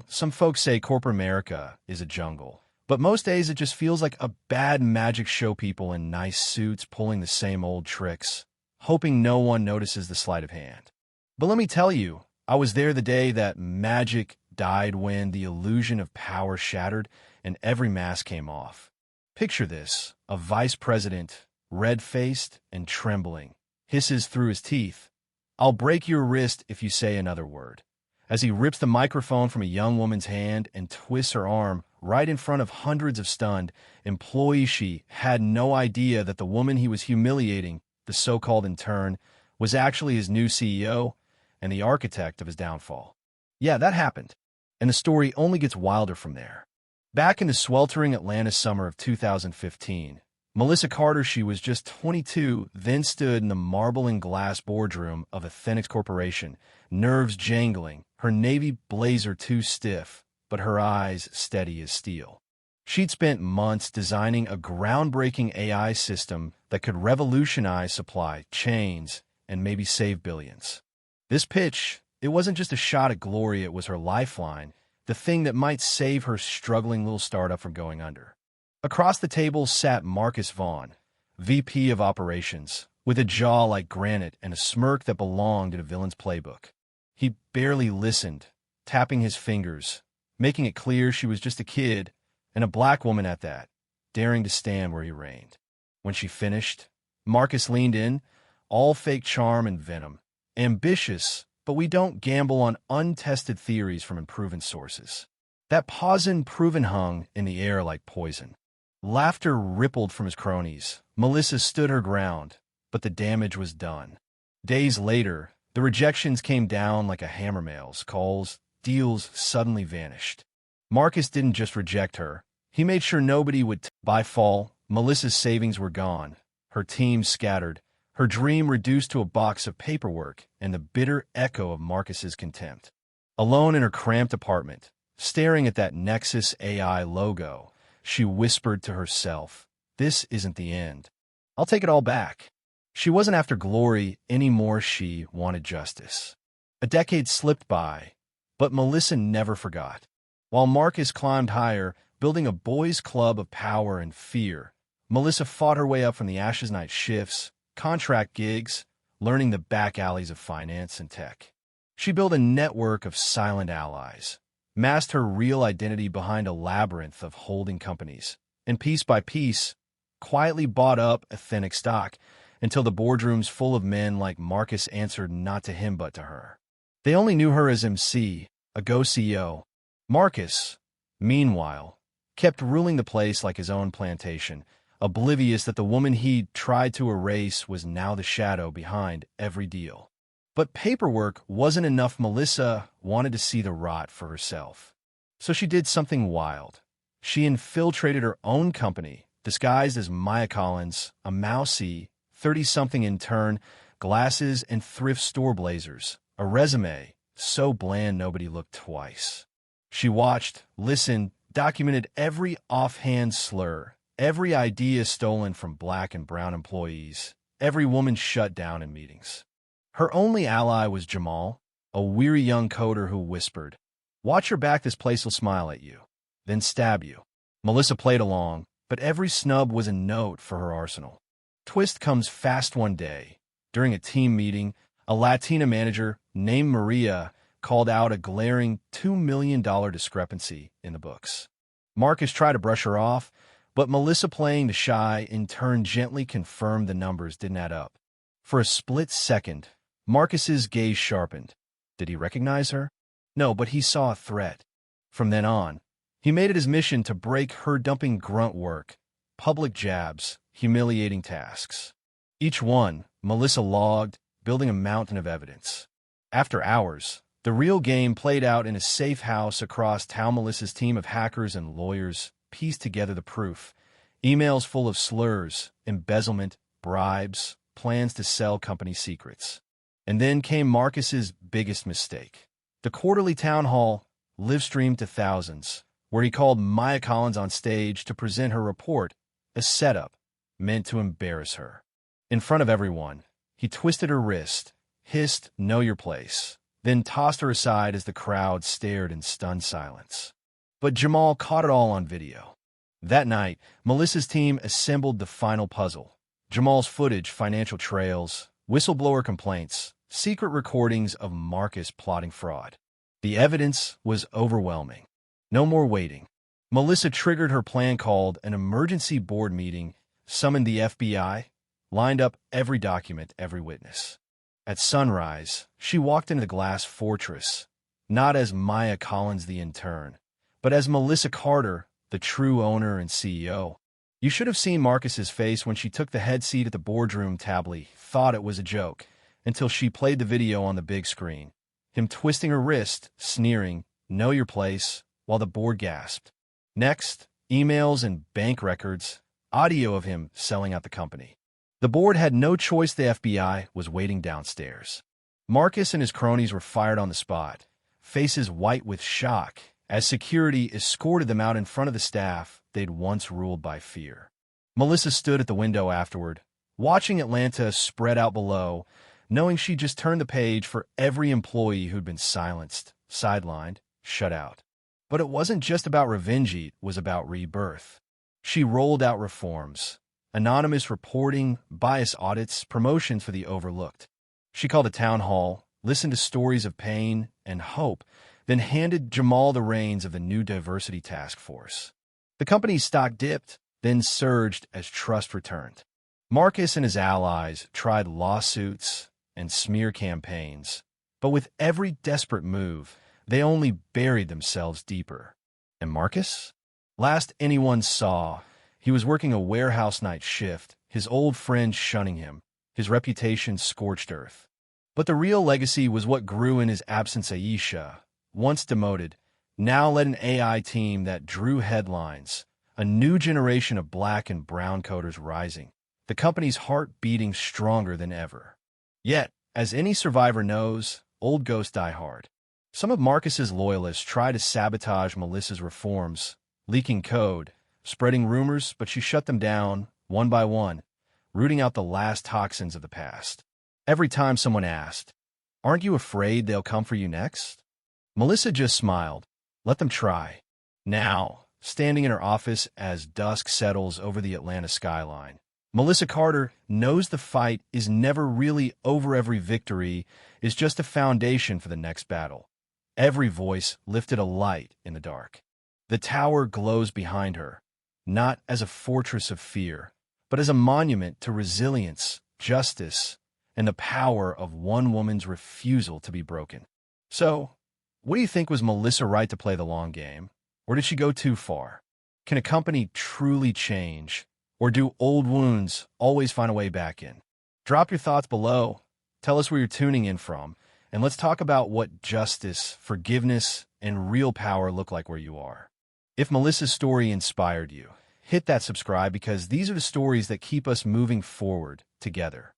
Some folks say corporate America is a jungle, but most days it just feels like a bad magic show, people in nice suits pulling the same old tricks, hoping no one notices the sleight of hand. But let me tell you, I was there the day that magic died, when the illusion of power shattered and every mask came off. Picture this: a vice president, red-faced and trembling, hisses through his teeth, "I'll break your wrist if you say another word," as he rips the microphone from a young woman's hand and twists her arm right in front of hundreds of stunned employees. She had no idea that the woman he was humiliating, the so-called intern, was actually his new CEO and the architect of his downfall. Yeah, that happened. And the story only gets wilder from there. Back in the sweltering Atlanta summer of 2015, Melissa Carter, she was just 22, then stood in the marble and glass boardroom of a Phoenix corporation, nerves jangling, her navy blazer too stiff, but her eyes steady as steel. She'd spent months designing a groundbreaking AI system that could revolutionize supply chains and maybe save billions. This pitch, it wasn't just a shot at glory, it was her lifeline, the thing that might save her struggling little startup from going under. Across the table sat Marcus Vaughn, VP of Operations, with a jaw like granite and a smirk that belonged in a villain's playbook. He barely listened, tapping his fingers, making it clear she was just a kid, and a black woman at that, daring to stand where he reigned. When she finished, Marcus leaned in, all fake charm and venom. "Ambitious, but we don't gamble on untested theories from unproven sources." That pause proven hung in the air like poison. Laughter rippled from his cronies. Melissa stood her ground, but the damage was done. Days later, the rejections came down like a hammer. Mails, calls, deals suddenly vanished. Marcus didn't just reject her. He made sure nobody would. By fall, Melissa's savings were gone, her team scattered, her dream reduced to a box of paperwork and the bitter echo of Marcus's contempt. Alone in her cramped apartment, staring at that Nexus AI logo, she whispered to herself, "This isn't the end. I'll take it all back." She wasn't after glory anymore, she wanted justice. A decade slipped by, but Melissa never forgot. While Marcus climbed higher, building a boys' club of power and fear, Melissa fought her way up from the ashes, night shifts, contract gigs, learning the back alleys of finance and tech. She built a network of silent allies, masked her real identity behind a labyrinth of holding companies, and piece by piece, quietly bought up authentic stock until the boardrooms full of men like Marcus answered not to him but to her. They only knew her as MC, a go-CEO. Marcus, meanwhile, kept ruling the place like his own plantation, oblivious that the woman he'd tried to erase was now the shadow behind every deal. But paperwork wasn't enough. Melissa wanted to see the rot for herself. So she did something wild. She infiltrated her own company, disguised as Maya Collins, a mousy, 30-something intern, glasses and thrift store blazers, a resume so bland nobody looked twice. She watched, listened, documented every offhand slur, every idea stolen from black and brown employees, every woman shut down in meetings. Her only ally was Jamal, a weary young coder who whispered, "Watch your back, this place will smile at you, then stab you." Melissa played along, but every snub was a note for her arsenal. Twist comes fast one day. During a team meeting, a Latina manager named Maria called out a glaring $2 million discrepancy in the books. Marcus tried to brush her off, but Melissa, playing the shy intern, gently confirmed the numbers didn't add up. For a split second, Marcus's gaze sharpened. Did he recognize her? No, but he saw a threat. From then on, he made it his mission to break her, dumping grunt work, public jabs, humiliating tasks. Each one, Melissa logged, building a mountain of evidence. After hours, the real game played out in a safe house across town. Melissa's team of hackers and lawyers pieced together the proof. Emails full of slurs, embezzlement, bribes, plans to sell company secrets. And then came Marcus's biggest mistake. The quarterly town hall, live-streamed to thousands, where he called Maya Collins on stage to present her report, a setup meant to embarrass her. In front of everyone, he twisted her wrist, hissed, "Know your place," then tossed her aside as the crowd stared in stunned silence. But Jamal caught it all on video. That night, Melissa's team assembled the final puzzle. Jamal's footage, financial trails, whistleblower complaints, secret recordings of Marcus plotting fraud. The evidence was overwhelming. No more waiting. Melissa triggered her plan, called an emergency board meeting, summoned the FBI, lined up every document, every witness. At sunrise, she walked into the glass fortress, not as Maya Collins, the intern, but as Melissa Carter, the true owner and CEO. You should have seen Marcus's face when she took the head seat at the boardroom table. He thought it was a joke, until she played the video on the big screen. Him twisting her wrist, sneering, "Know your place," while the board gasped. Next, emails and bank records, audio of him selling out the company. The board had no choice. The FBI was waiting downstairs. Marcus and his cronies were fired on the spot, faces white with shock, as security escorted them out in front of the staff they'd once ruled by fear. Melissa stood at the window afterward, watching Atlanta spread out below, knowing she'd just turned the page for every employee who'd been silenced, sidelined, shut out. But it wasn't just about revenge, it was about rebirth. She rolled out reforms, anonymous reporting, bias audits, promotions for the overlooked. She called a town hall, listened to stories of pain and hope, then handed Jamal the reins of the new diversity task force. The company's stock dipped, then surged as trust returned. Marcus and his allies tried lawsuits and smear campaigns, but with every desperate move, they only buried themselves deeper. And Marcus? Last anyone saw, he was working a warehouse night shift, his old friends shunning him, his reputation scorched earth. But the real legacy was what grew in his absence. Aisha, once demoted, now led an AI team that drew headlines, a new generation of black and brown coders rising, the company's heart beating stronger than ever. Yet, as any survivor knows, old ghosts die hard. Some of Marcus's loyalists tried to sabotage Melissa's reforms, leaking code, spreading rumors, but she shut them down, one by one, rooting out the last toxins of the past. Every time someone asked, "Aren't you afraid they'll come for you next?" Melissa just smiled. Let them try. Now, standing in her office as dusk settles over the Atlanta skyline, Melissa Carter knows the fight is never really over. Every victory is just a foundation for the next battle. Every voice lifted a light in the dark. The tower glows behind her, not as a fortress of fear, but as a monument to resilience, justice, and the power of one woman's refusal to be broken. So, what do you think? Was Melissa right to play the long game? Or did she go too far? Can a company truly change? Or do old wounds always find a way back in? Drop your thoughts below. Tell us where you're tuning in from. And let's talk about what justice, forgiveness, and real power look like where you are. If Melissa's story inspired you, hit that subscribe, because these are the stories that keep us moving forward together.